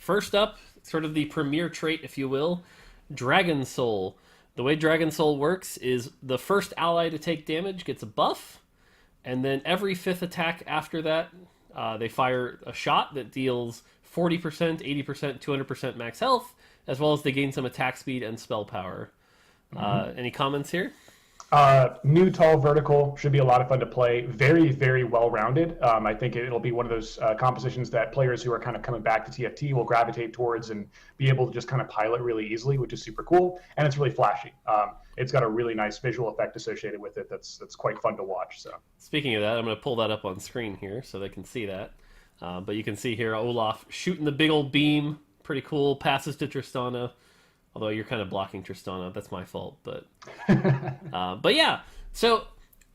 First up, sort of the premier trait, if you will, Dragonsoul. The way Dragonsoul works is the first ally to take damage gets a buff, and then every fifth attack after that, they fire a shot that deals 40%, 80%, 200% max health, as well as they gain some attack speed and spell power. Any comments here? New tall vertical should be a lot of fun to play. Very, very well rounded. I think it'll be one of those compositions that players who are kind of coming back to TFT will gravitate towards and be able to just kind of pilot really easily, which is super cool. And it's really flashy. It's got a really nice visual effect associated with it that's quite fun to watch. So Speaking of that, I'm going to pull that up on screen here so they can see that. But you can see here Olaf shooting the big old beam. Pretty cool. Passes to Tristana. Although you're kind of blocking Tristana, that's my fault. But yeah, so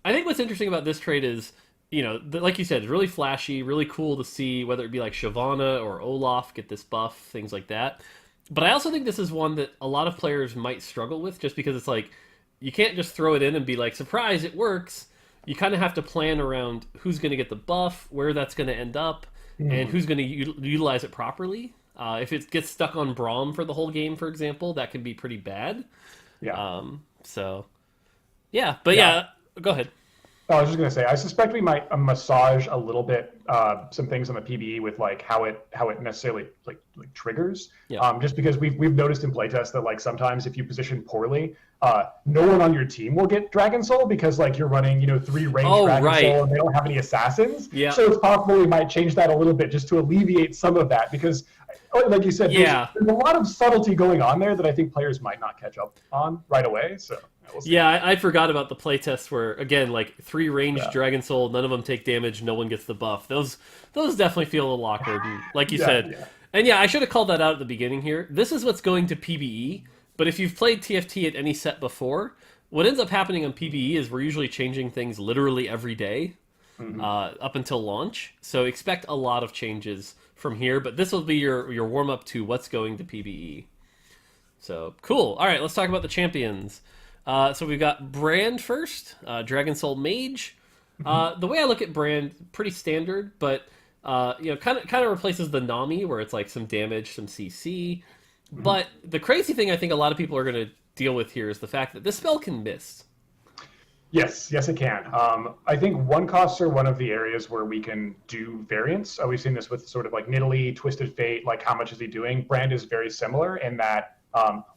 I think what's interesting about this trade is, like you said, it's really flashy, really cool to see, whether it be like Shyvana or Olaf get this buff, things like that. But I also think this is one that a lot of players might struggle with, just because it's like, you can't just throw it in and be like, surprise, it works. You kind of have to plan around who's going to get the buff, where that's going to end up, and who's going to utilize it properly. If it gets stuck on Braum for the whole game, for example, that can be pretty bad. yeah. Yeah, go ahead. Oh, I was just gonna say, I suspect we might massage a little bit some things on the PBE with like how it necessarily like triggers. Yeah. Just because we've noticed in playtests that like sometimes if you position poorly, no one on your team will get Dragonsoul because like you're running 3 ranged Dragonsoul right. and they don't have any assassins. Yeah. So it's possible we might change that a little bit just to alleviate some of that because, like you said, there's a lot of subtlety going on there that I think players might not catch up on right away. So. We'll see. Yeah, I forgot about the playtests where, again, like 3 ranged Dragonsoul, none of them take damage, no one gets the buff. Those definitely feel a little awkward, and like you said. Yeah. And yeah, I should have called that out at the beginning here. This is what's going to PBE, but if you've played TFT at any set before, what ends up happening on PBE is we're usually changing things literally every day up until launch. So expect a lot of changes from here, but this will be your warm-up to what's going to PBE. So, cool. All right, let's talk about the champions. So we've got Brand first, Dragonsoul Mage. The way I look at Brand, pretty standard, but kind of replaces the Nami, where it's like some damage, some CC. But the crazy thing I think a lot of people are going to deal with here is the fact that this spell can miss. Yes, it can. I think one costs are one of the areas where we can do variants. We've seen this with sort of like Nidalee, Twisted Fate, like how much is he doing? Brand is very similar in that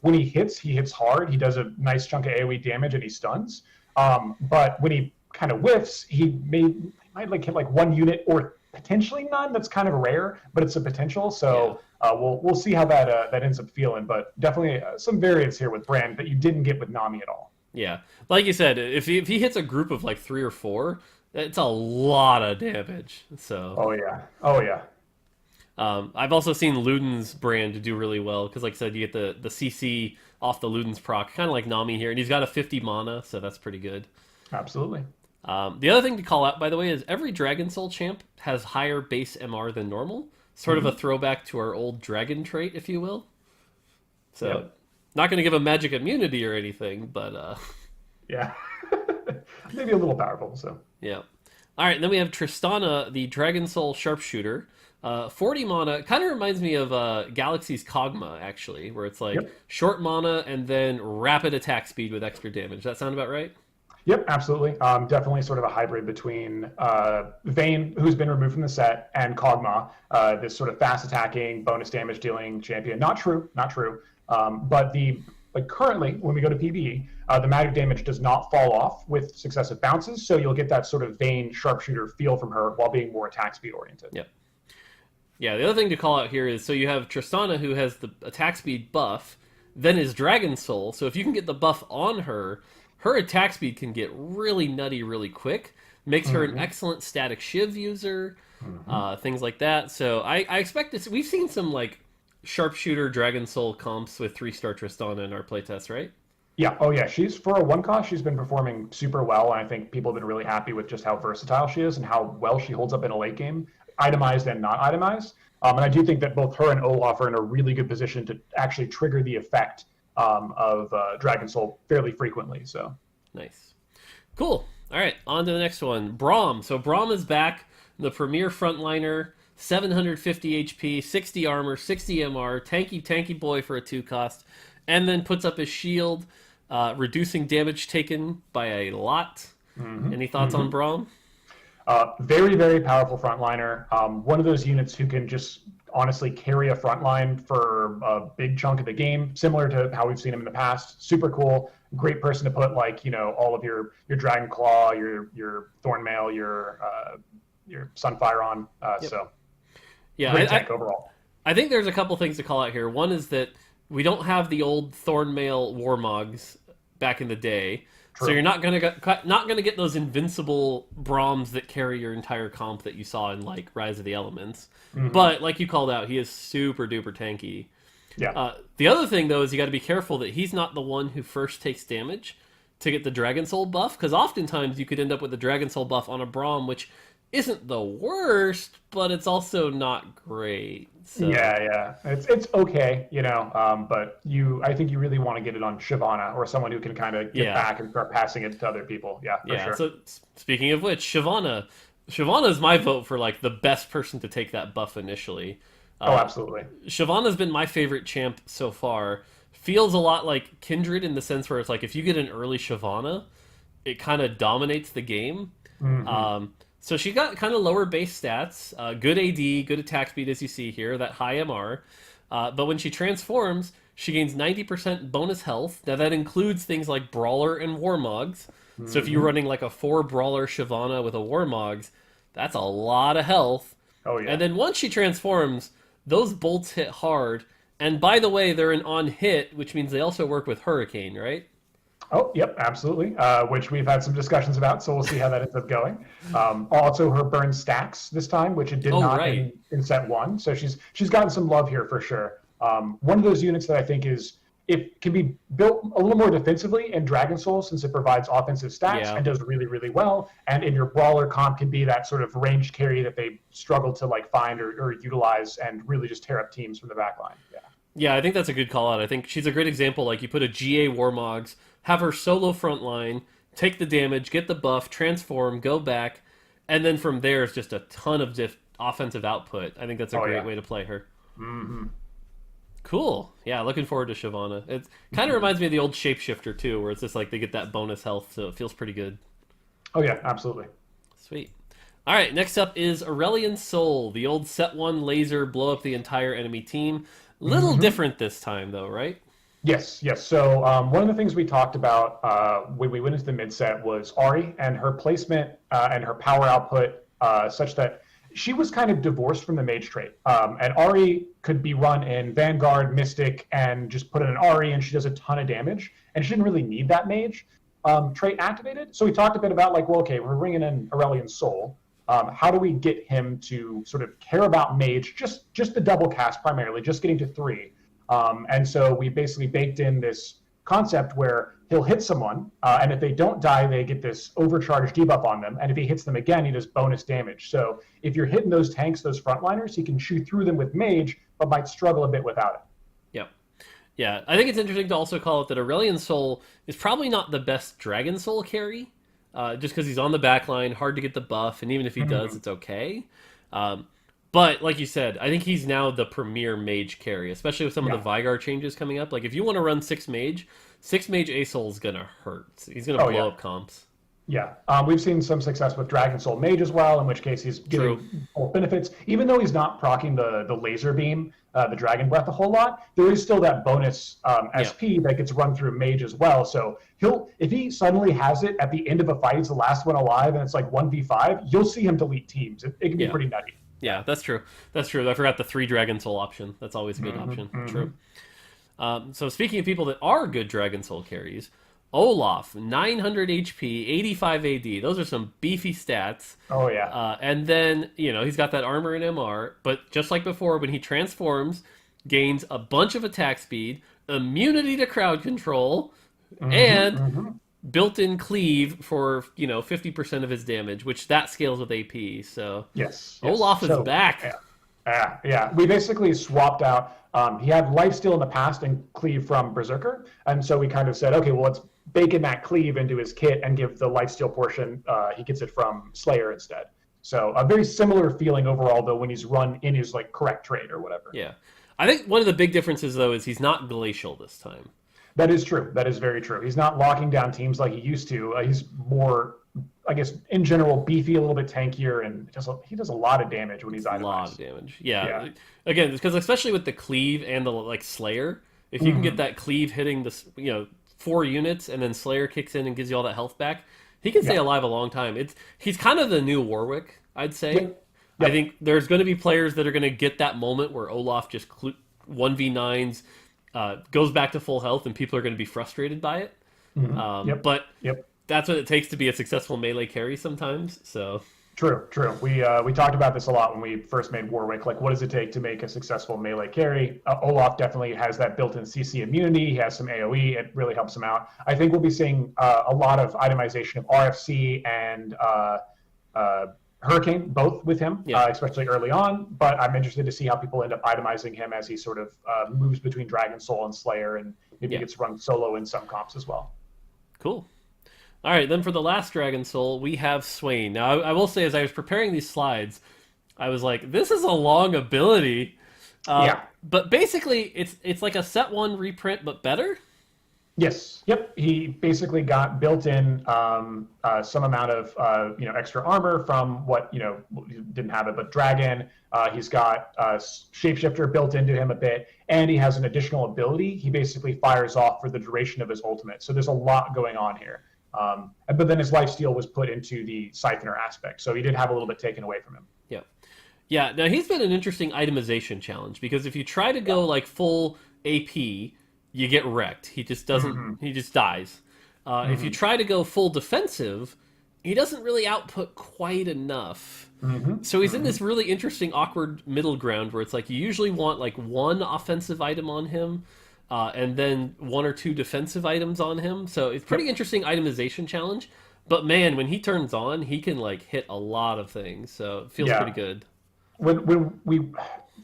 when he hits hard. He does a nice chunk of AoE damage and he stuns. But when he kind of whiffs, he might like hit like 1 unit or potentially none. That's kind of rare, but it's a potential. So we'll see how that ends up feeling. But definitely some variance here with Brand that you didn't get with Nami at all. Yeah, like you said, if he hits a group of like 3 or 4, it's a lot of damage. So. Oh yeah. I've also seen Luden's Brand do really well, because like I said, you get the CC off the Luden's proc, kind of like Nami here, and he's got a 50 mana, so that's pretty good. Absolutely. The other thing to call out, by the way, is every Dragonsoul champ has higher base MR than normal, sort of a throwback to our old dragon trait, if you will. So, not going to give him magic immunity or anything, but... Yeah. Maybe a little powerful, so... Yeah. All right, and then we have Tristana, the Dragonsoul Sharpshooter. 40 mana, kind of reminds me of Galaxy's Kog'Maw, actually, where it's like short mana and then rapid attack speed with extra damage. Does that sound about right? Yep, absolutely. Definitely sort of a hybrid between Vayne, who's been removed from the set, and Kog'Maw, this sort of fast attacking, bonus damage dealing champion. Not true. But currently, when we go to PBE, the magic damage does not fall off with successive bounces, so you'll get that sort of Vayne sharpshooter feel from her while being more attack speed oriented. Yep. Yeah, the other thing to call out here is, so you have Tristana, who has the attack speed buff, then is Dragonsoul, so if you can get the buff on her, her attack speed can get really nutty really quick, makes her an excellent static Shiv user, things like that. So I expect this. We've seen some like sharpshooter Dragonsoul comps with 3-star Tristana in our playtest, right? Yeah, she's, for a 1-cost, she's been performing super well, and I think people have been really happy with just how versatile she is and how well she holds up in a late game, itemized and not itemized. And I do think that both her and Olaf are in a really good position to actually trigger the effect of Dragonsoul fairly frequently. So nice. Cool. All right, on to the next one. Braum. So Braum is back, the premier frontliner, 750 HP, 60 armor, 60 MR, tanky boy for a 2 cost, and then puts up his shield, reducing damage taken by a lot. Any thoughts on Braum? Very, very powerful frontliner. One of those units who can just honestly carry a frontline for a big chunk of the game, similar to how we've seen him in the past. Super cool. Great person to put like, all of your Dragon Claw, your Thornmail, your Sunfire on. Yep. So yeah, great tank overall. I think there's a couple things to call out here. One is that we don't have the old Thornmail Warmogs back in the day. True. So you're not gonna get those invincible Brahms that carry your entire comp that you saw in like Rise of the Elements. But like you called out, he is super duper tanky. Yeah. The other thing though is you got to be careful that he's not the one who first takes damage to get the Dragonsoul buff, because oftentimes you could end up with the Dragonsoul buff on a Braum, which isn't the worst, but it's also not great. So. Yeah, it's okay, but I think you really want to get it on Shyvana or someone who can kind of get back and start passing it to other people. Yeah, for sure. So speaking of which, Shyvana is my vote for like the best person to take that buff initially. Absolutely. Shyvana's been my favorite champ so far. Feels a lot like Kindred in the sense where it's like if you get an early Shyvana, it kind of dominates the game. So she got kind of lower base stats, good AD, good attack speed as you see here, that high MR. But when she transforms, she gains 90% bonus health. Now that includes things like Brawler and Warmogs. So if you're running like a 4 Brawler Shyvana with a Warmogs, that's a lot of health. Oh yeah. And then once she transforms, those bolts hit hard. And by the way, they're an on hit, which means they also work with Hurricane, right? Oh, yep, absolutely. Which we've had some discussions about, so we'll see how that ends up going. Also, her burn stacks this time, which it did not in set 1. So she's gotten some love here for sure. One of those units that I think it can be built a little more defensively in Dragonsoul since it provides offensive stats and does really, really well. And in your Brawler comp can be that sort of ranged carry that they struggle to like find or utilize and really just tear up teams from the back line. Yeah, I think that's a good call out. I think she's a great example. Like you put a GA Warmogs, have her solo front line, take the damage, get the buff, transform, go back, and then from there is just a ton of offensive output. I think that's a great way to play her. Cool. Yeah, looking forward to Shyvana. It kind of reminds me of the old Shapeshifter too, where it's just like they get that bonus health, so it feels pretty good. Oh yeah, absolutely. Sweet. All right, next up is Aurelion Sol, the old set 1 laser, blow up the entire enemy team. Little different this time though, right? Yes. So one of the things we talked about when we went into the mid set was Ahri and her placement and her power output such that she was kind of divorced from the mage trait. And Ahri could be run in Vanguard, Mystic, and just put in an Ahri and she does a ton of damage. And she didn't really need that mage trait activated. So we talked a bit about like, well, okay, we're bringing in Aurelion Sol. How do we get him to sort of care about mage, just the double cast primarily, just getting to 3. And so we basically baked in this concept where he'll hit someone, and if they don't die, they get this overcharged debuff on them. And if he hits them again, he does bonus damage. So if you're hitting those tanks, those frontliners, he can shoot through them with mage, but might struggle a bit without it. Yep. Yeah, I think it's interesting to also call it that Aurelion Sol is probably not the best Dragonsoul carry, just because he's on the back line, hard to get the buff, and even if he does, it's okay. But like you said, I think he's now the premier mage carry, especially with some of the Vygar changes coming up. Like if you want to run 6 mage Asol is gonna hurt. He's gonna blow up comps. Yeah, we've seen some success with Dragonsoul Mage as well, in which case he's getting both benefits. Even though he's not proccing the laser beam, the Dragon Breath a whole lot, there is still that bonus SP that gets run through Mage as well. So if he suddenly has it at the end of a fight, he's the last one alive, and it's like 1v5, you'll see him delete teams. It can be pretty nutty. Yeah, that's true. I forgot the 3 Dragonsoul option. That's always a good option. True. So speaking of people that are good Dragonsoul carries, Olaf, 900 HP, 85 AD. Those are some beefy stats. Oh, yeah. And then, he's got that armor and MR. But just like before, when he transforms, gains a bunch of attack speed, immunity to crowd control, and built-in cleave for, 50% of his damage, which that scales with AP. So yes. Olaf is back. Yeah. We basically swapped out. He had lifesteal in the past and cleave from Berserker. And so we kind of said, okay, well, let's bake in that cleave into his kit and give the lifesteal portion, he gets it from Slayer instead. So a very similar feeling overall, though, when he's run in his like correct trade or whatever. Yeah. I think one of the big differences, though, is he's not glacial this time. That is true. That is very true. He's not locking down teams like he used to. He's more, I guess, in general, beefy, a little bit tankier, and he does a lot of damage when he's itemized. A lot of damage. Yeah. Again, because especially with the cleave and the like Slayer, if you can get that cleave hitting the 4 units and then Slayer kicks in and gives you all that health back, he can stay alive a long time. He's kind of the new Warwick, I'd say. Yep. I think there's going to be players that are going to get that moment where Olaf just 1v9s, goes back to full health, and people are going to be frustrated by it. But that's what it takes to be a successful melee carry sometimes. So true. We talked about this a lot when we first made Warwick. Like, what does it take to make a successful melee carry? Olaf definitely has that built-in CC immunity. He has some AoE. It really helps him out. I think we'll be seeing a lot of itemization of RFC and Hurricane, both with him, especially early on. But I'm interested to see how people end up itemizing him as he sort of moves between Dragonsoul and Slayer, and maybe gets run solo in some comps as well. Cool. All right, then for the last Dragonsoul, we have Swain. Now, I will say, as I was preparing these slides, I was like, this is a long ability. But basically, it's like a set 1 reprint, but better? Yes. Yep. He basically got built in some amount of extra armor from what he didn't have it, but Dragon. He's got Shapeshifter built into him a bit, and he has an additional ability. He basically fires off for the duration of his ultimate. So there's a lot going on here. But then his lifesteal was put into the Siphoner aspect, so he did have a little bit taken away from him. Yeah. Now he's been an interesting itemization challenge, because if you try to go like full AP, you get wrecked. He just doesn't. He just dies. If you try to go full defensive, he doesn't really output quite enough. So he's in this really interesting, awkward middle ground where it's like you usually want like 1 offensive item on him, and then 1 or 2 defensive items on him. So it's pretty interesting itemization challenge. But man, when he turns on, he can like hit a lot of things. So it feels pretty good. When we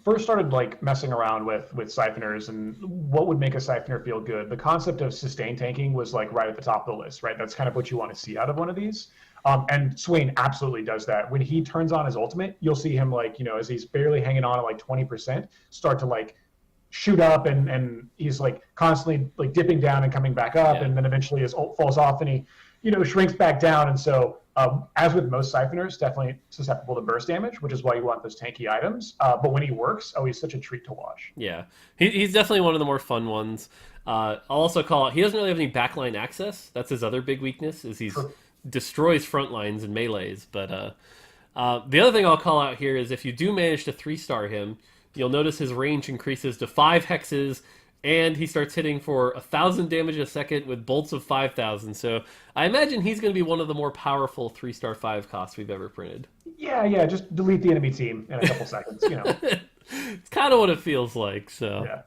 first started like messing around with siphoners and what would make a siphoner feel good, the concept of sustain tanking was like right at the top of the list, right? That's kind of what you want to see out of one of these. And Swain absolutely does that. When he turns on his ultimate, you'll see him like, as he's barely hanging on at like 20%, start to like shoot up, and he's like constantly like dipping down and coming back up, and then eventually his ult falls off and he shrinks back down. And so as with most siphoners, definitely susceptible to burst damage, which is why you want those tanky items. But when he works, he's such a treat to watch. Yeah, he's definitely one of the more fun ones. I'll also call it, he doesn't really have any backline access. That's his other big weakness, is he's destroys front lines and melees. But the other thing I'll call out here is if you do manage to 3-star him, you'll notice his range increases to 5 hexes, and he starts hitting for 1,000 damage a second with bolts of 5,000. So I imagine he's going to be one of the more powerful 3-star 5 costs we've ever printed. Yeah, just delete the enemy team in a couple seconds. It's kind of what it feels like. So